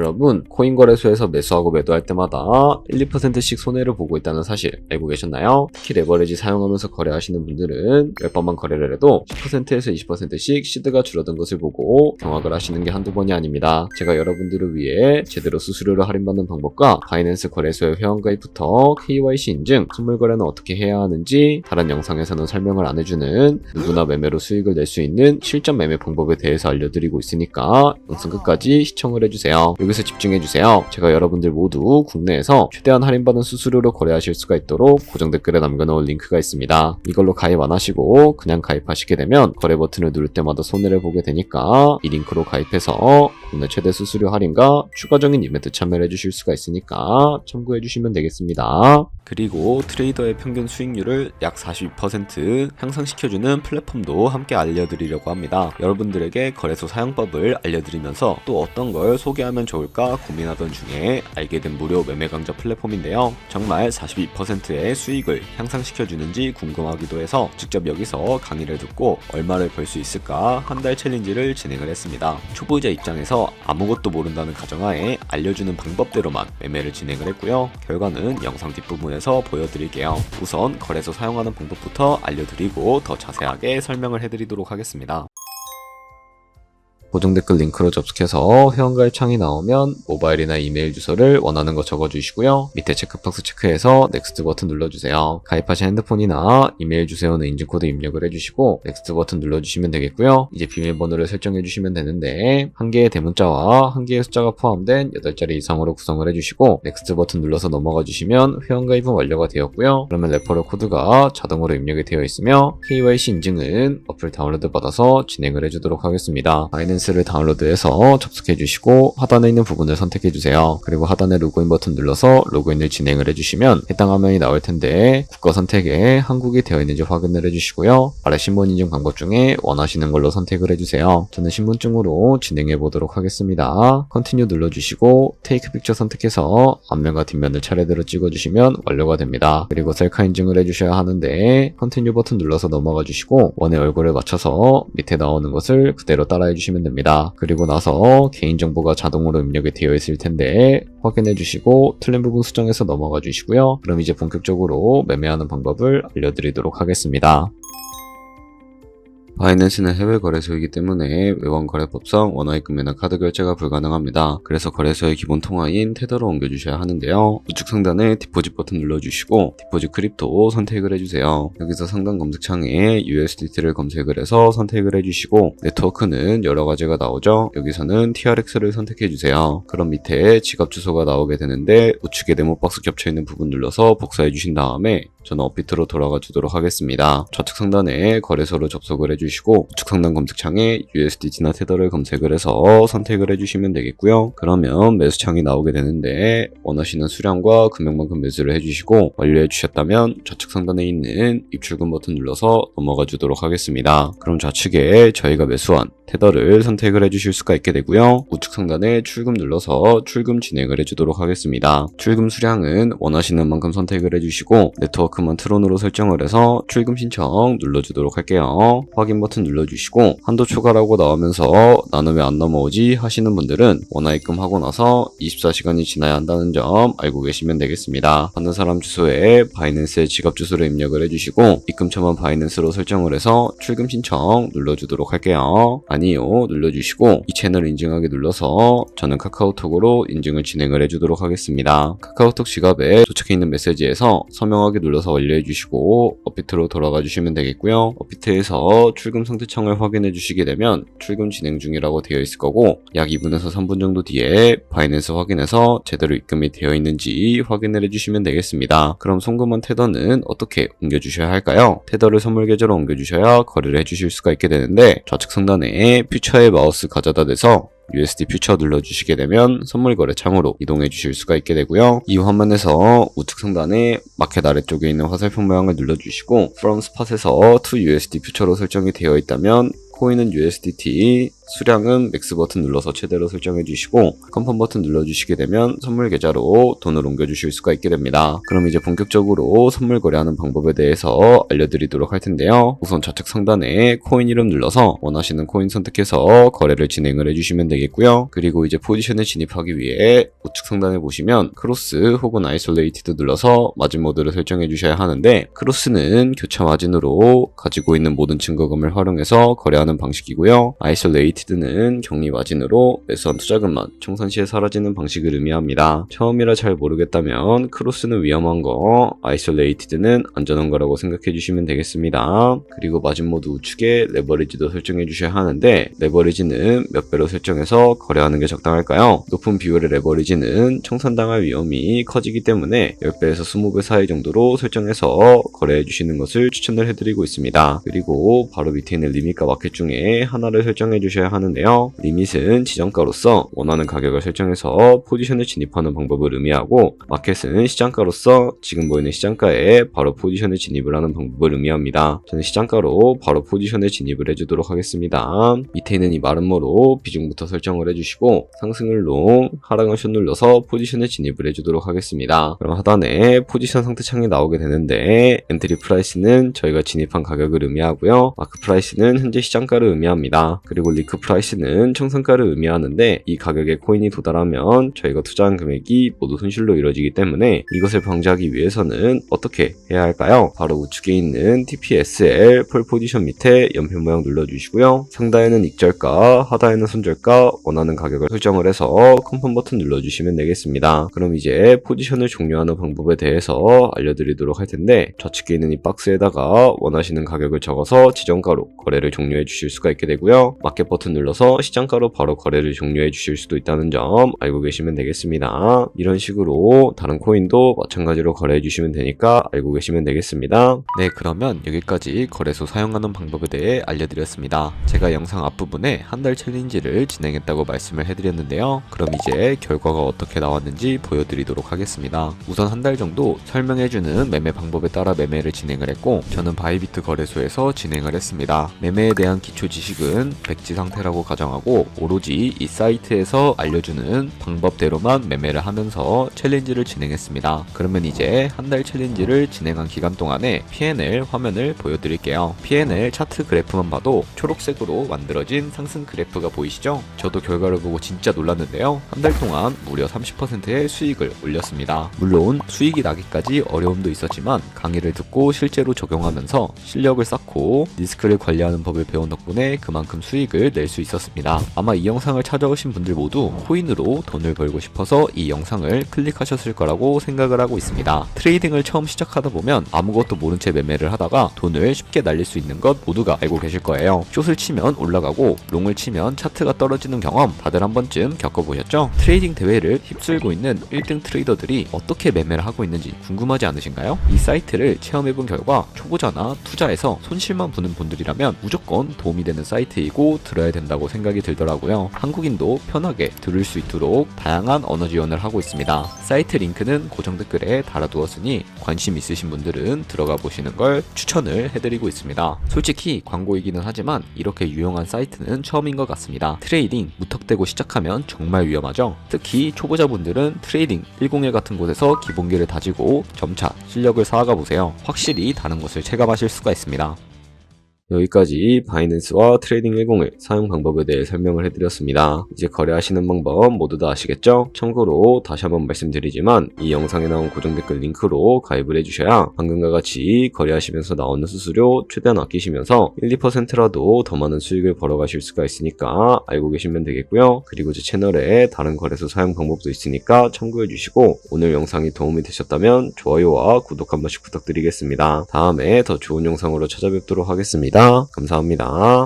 여러분, 코인 거래소에서 매수하고 매도할 때마다 1, 2%씩 손해를 보고 있다는 사실 알고 계셨나요? 특히 레버리지 사용하면서 거래하시는 분들은 10번만 거래를 해도 10%에서 20%씩 시드가 줄어든 것을 보고 경악을 하시는 게 한두 번이 아닙니다. 제가 여러분들을 위해 제대로 수수료를 할인받는 방법과 바이낸스 거래소의 회원가입부터 KYC 인증, 선물 거래는 어떻게 해야 하는지 다른 영상에서는 설명을 안 해주는 누구나 매매로 수익을 낼 수 있는 실전 매매 방법에 대해서 알려드리고 있으니까 영상 끝까지 시청을 해주세요. 여기서 집중해주세요. 제가 여러분들 모두 국내에서 최대한 할인받은 수수료로 거래하실 수가 있도록 고정 댓글에 남겨놓은 링크가 있습니다. 이걸로 가입 안 하시고 그냥 가입하시게 되면 거래 버튼을 누를 때마다 손해를 보게 되니까 이 링크로 가입해서 국내 최대 수수료 할인과 추가적인 이벤트 참여를 해주실 수가 있으니까 참고해주시면 되겠습니다. 그리고 트레이더의 평균 수익률을 약 42% 향상시켜주는 플랫폼도 함께 알려드리려고 합니다. 여러분들에게 거래소 사용법을 알려드리면서 또 어떤 걸 소개하면 좋을까 고민하던 중에 알게 된 무료 매매 강좌 플랫폼인데요. 정말 42%의 수익을 향상시켜주는지 궁금하기도 해서 직접 여기서 강의를 듣고 얼마를 벌 수 있을까 한 달 챌린지를 진행을 했습니다. 초보자 입장에서 아무것도 모른다는 가정하에 알려주는 방법대로만 매매를 진행을 했고요. 결과는 영상 뒷부분에서 보여드릴게요. 우선 거래소 사용하는 방법부터 알려드리고 더 자세하게 설명을 해드리도록 하겠습니다. 고정 댓글 링크로 접속해서 회원가입 창이 나오면 모바일이나 이메일 주소를 원하는 거 적어주시고요. 밑에 체크박스 체크해서 넥스트 버튼 눌러주세요. 가입하신 핸드폰이나 이메일 주소에는 인증코드 입력을 해주시고 넥스트 버튼 눌러주시면 되겠고요. 이제 비밀번호를 설정해주시면 되는데 한 개의 대문자와 한 개의 숫자가 포함된 8자리 이상으로 구성을 해주시고 넥스트 버튼 눌러서 넘어가 주시면 회원가입은 완료가 되었고요. 그러면 레퍼럴 코드가 자동으로 입력이 되어 있으며 KYC 인증은 어플 다운로드 받아서 진행을 해주도록 하겠습니다. 바이낸스를 다운로드해서 접속해주시고 하단에 있는 부분을 선택해주세요. 그리고 하단에 로그인 버튼 눌러서 로그인을 진행을 해주시면 해당 화면이 나올 텐데 국가 선택에 한국이 되어 있는지 확인을 해주시고요. 아래 신분 인증 방법 중에 원하시는 걸로 선택을 해주세요. 저는 신분증으로 진행해 보도록 하겠습니다. 컨티뉴 눌러주시고 테이크 픽처 선택해서 앞면과 뒷면을 차례대로 찍어주시면 완료가 됩니다. 그리고 셀카 인증을 해주셔야 하는데 컨티뉴 버튼 눌러서 넘어가 주시고 원의 얼굴을 맞춰서 밑에 나오는 것을 그대로 따라해 주시면 됩니다. 그리고 나서 개인정보가 자동으로 입력이 되어 있을 텐데 확인해 주시고 틀린 부분 수정해서 넘어가 주시고요. 그럼 이제 본격적으로 매매하는 방법을 알려드리도록 하겠습니다. 바이낸스는 해외 거래소이기 때문에 외환 거래법상 원화입 금매나 카드 결제가 불가능합니다. 그래서 거래소의 기본 통화인 테더로 옮겨주셔야 하는데요. 우측 상단에 디포짓 버튼 눌러주시고 디포짓 크립토 선택을 해주세요. 여기서 상단 검색창에 USDT를 검색을 해서 선택을 해주시고 네트워크는 여러 가지가 나오죠. 여기서는 TRX를 선택해주세요. 그럼 밑에 지갑 주소가 나오게 되는데 우측에 네모 박스 겹쳐있는 부분 눌러서 복사해주신 다음에 저는 업비트로 돌아가 주도록 하겠습니다. 좌측 상단에 거래소로 접속을 해주시고 우측 상단 검색창에 USDT나 테더를 검색을 해서 선택을 해주시면 되겠고요. 그러면 매수창이 나오게 되는데 원하시는 수량과 금액만큼 매수를 해주시고 완료해 주셨다면 좌측 상단에 있는 입출금 버튼 눌러서 넘어가 주도록 하겠습니다. 그럼 좌측에 저희가 매수한 테더를 선택을 해주실 수가 있게 되고요. 우측 상단에 출금 눌러서 출금 진행을 해주도록 하겠습니다. 출금 수량은 원하시는 만큼 선택을 해주시고 네트워크만 트론으로 설정을 해서 출금 신청 눌러주도록 할게요. 확인 버튼 눌러주시고 한도 초과라고 나오면서 나는 왜 안 넘어오지 하시는 분들은 원화 입금하고 나서 24시간이 지나야 한다는 점 알고 계시면 되겠습니다. 받는 사람 주소에 바이낸스의 지갑 주소를 입력을 해주시고 입금처만 바이낸스로 설정을 해서 출금 신청 눌러주도록 할게요. 아니요 눌러주시고 이 채널 인증하기 눌러서 저는 카카오톡으로 인증을 진행을 해주도록 하겠습니다. 카카오톡 지갑에 도착해 있는 메시지에서 서명하기 눌러서 완료해 주시고 업비트로 돌아가 주시면 되겠고요. 업비트에서 출금 상태창을 확인해 주시게 되면 출금 진행 중이라고 되어 있을 거고 약 2분에서 3분 정도 뒤에 바이낸스 확인해서 제대로 입금이 되어 있는지 확인을 해주시면 되겠습니다. 그럼 송금한 테더는 어떻게 옮겨주셔야 할까요? 테더를 선물 계좌로 옮겨주셔야 거래를 해주실 수가 있게 되는데 좌측 상단에 퓨처에 마우스 가져다 대서 USD 퓨처 눌러주시게 되면 선물 거래 창으로 이동해 주실 수가 있게 되고요. 이 화면에서 우측 상단에 마켓 아래쪽에 있는 화살표 모양을 눌러주시고 From Spot에서 to USD 퓨처로 설정이 되어 있다면 코인은 USDT, 수량은 맥스 버튼 눌러서 최대로 설정해 주시고 컨펌 버튼 눌러주시게 되면 선물 계좌로 돈을 옮겨주실 수가 있게 됩니다. 그럼 이제 본격적으로 선물 거래하는 방법에 대해서 알려드리도록 할 텐데요. 우선 좌측 상단에 코인 이름 눌러서 원하시는 코인 선택해서 거래를 진행을 해주시면 되겠고요. 그리고 이제 포지션에 진입하기 위해 우측 상단에 보시면 크로스 혹은 아이솔레이티드 눌러서 마진 모드를 설정해 주셔야 하는데, 크로스는 교차 마진으로 가지고 있는 모든 증거금을 활용해서 거래하는 방식이고요. 아이솔레이티드는 격리 마진으로 매수한 투자금만 청산 시에 사라지는 방식을 의미합니다. 처음이라 잘 모르겠다면 크로스는 위험한 거, 아이솔레이티드는 안전한 거라고 생각해 주시면 되겠습니다. 그리고 마진 모드 우측에 레버리지도 설정해 주셔야 하는데, 레버리지는 몇 배로 설정해서 거래하는 게 적당할까요? 높은 비율의 레버리지는 청산당할 위험이 커지기 때문에 10배에서 20배 사이 정도로 설정해서 거래해 주시는 것을 추천을 해드리고 있습니다. 그리고 바로 밑에 있는 리밋과 마켓 중에 하나를 설정해 주셔야 하는데요. 리밋은 지정가로서 원하는 가격을 설정해서 포지션에 진입하는 방법을 의미하고, 마켓은 시장가로서 지금 보이는 시장가에 바로 포지션에 진입을 하는 방법을 의미합니다. 저는 시장가로 바로 포지션에 진입을 해주도록 하겠습니다. 밑에 있는 이 마름모로 비중부터 설정을 해주시고, 상승을 롱, 하락을 숏 눌러서 포지션에 진입을 해주도록 하겠습니다. 그럼 하단에 포지션 상태 창이 나오게 되는데, 엔트리 프라이스는 저희가 진입한 가격을 의미하고요. 마크 프라이스는 현재 시장가를 의미합니다. 그리고 리크 프라이스는 청산가를 의미하는데, 이 가격에 코인이 도달하면 저희가 투자한 금액이 모두 손실로 이루어지기 때문에 이것을 방지하기 위해서는 어떻게 해야 할까요? 바로 우측에 있는 TPSL 폴 포지션 밑에 연필 모양 눌러주시고요. 상단에는 익절가, 하단에는 손절가, 원하는 가격을 설정을 해서 컨펌 버튼 눌러주시면 되겠습니다. 그럼 이제 포지션을 종료하는 방법에 대해서 알려드리도록 할 텐데, 좌측에 있는 이 박스에다가 원하시는 가격을 적어서 지정가로 거래를 종료해 주실 수가 있게 되고요. 마켓 버튼 눌러서 시장가로 바로 거래를 종료해 주실 수도 있다는 점 알고 계시면 되겠습니다. 이런 식으로 다른 코인도 마찬가지로 거래해 주시면 되니까 알고 계시면 되겠습니다. 네, 그러면 여기까지 거래소 사용하는 방법에 대해 알려드렸습니다. 제가 영상 앞부분에 한 달 챌린지를 진행했다고 말씀을 해드렸는데요. 그럼 이제 결과가 어떻게 나왔는지 보여드리도록 하겠습니다. 우선 한 달 정도 설명해주는 매매 방법에 따라 매매를 진행을 했고, 저는 바이비트 거래소에서 진행을 했습니다. 매매에 대한 기초 지식은 백지 상태라고 가정하고, 오로지 이 사이트에서 알려주는 방법대로만 매매를 하면서 챌린지를 진행했습니다. 그러면 이제 한 달 챌린지를 진행한 기간 동안에 P&L 화면을 보여드릴게요. P&L 차트 그래프만 봐도 초록색으로 만들어진 상승 그래프가 보이시죠? 저도 결과를 보고 진짜 놀랐는데요. 한 달 동안 무려 30%의 수익을 올렸습니다. 물론 수익이 나기까지 어려움도 있었지만 강의를 듣고 실제로 적용하면서 실력을 쌓고 리스크를 관리하는 법을 배운 덕분에 그만큼 수익을 낼 수 있었습니다. 아마 이 영상을 찾아오신 분들 모두 코인으로 돈을 벌고 싶어서 이 영상을 클릭하셨을 거라고 생각을 하고 있습니다. 트레이딩을 처음 시작하다 보면 아무것도 모른 채 매매를 하다가 돈을 쉽게 날릴 수 있는 것 모두가 알고 계실 거예요. 숏을 치면 올라가고 롱을 치면 차트가 떨어지는 경험 다들 한 번쯤 겪어보셨죠? 트레이딩 대회를 휩쓸고 있는 1등 트레이더들이 어떻게 매매를 하고 있는지 궁금하지 않으신가요? 이 사이트를 체험해본 결과 초보자나 투자에서 손실만 보는 분들이라면 무조건 도움이 되는 사이트이고 들어야 된다고 생각이 들더라고요. 한국인도 편하게 들을 수 있도록 다양한 언어 지원을 하고 있습니다. 사이트 링크는 고정 댓글에 달아두었으니 관심 있으신 분들은 들어가 보시는 걸 추천을 해드리고 있습니다. 솔직히 광고이기는 하지만 이렇게 유용한 사이트는 처음인 것 같습니다. 트레이딩 무턱대고 시작하면 정말 위험하죠. 특히 초보자분들은 트레이딩 101 같은 곳에서 기본기를 다지고 점차 실력을 쌓아가 보세요. 확실히 다른 것을 체감하실 수가 있습니다. 여기까지 바이낸스와 트레이딩 101 사용 방법에 대해 설명을 해드렸습니다. 이제 거래하시는 방법 모두 다 아시겠죠? 참고로 다시 한번 말씀드리지만 이 영상에 나온 고정 댓글 링크로 가입을 해주셔야 방금과 같이 거래하시면서 나오는 수수료 최대한 아끼시면서 1, 2%라도 더 많은 수익을 벌어가실 수가 있으니까 알고 계시면 되겠고요. 그리고 제 채널에 다른 거래소 사용 방법도 있으니까 참고해주시고, 오늘 영상이 도움이 되셨다면 좋아요와 구독 한 번씩 부탁드리겠습니다. 다음에 더 좋은 영상으로 찾아뵙도록 하겠습니다. 감사합니다.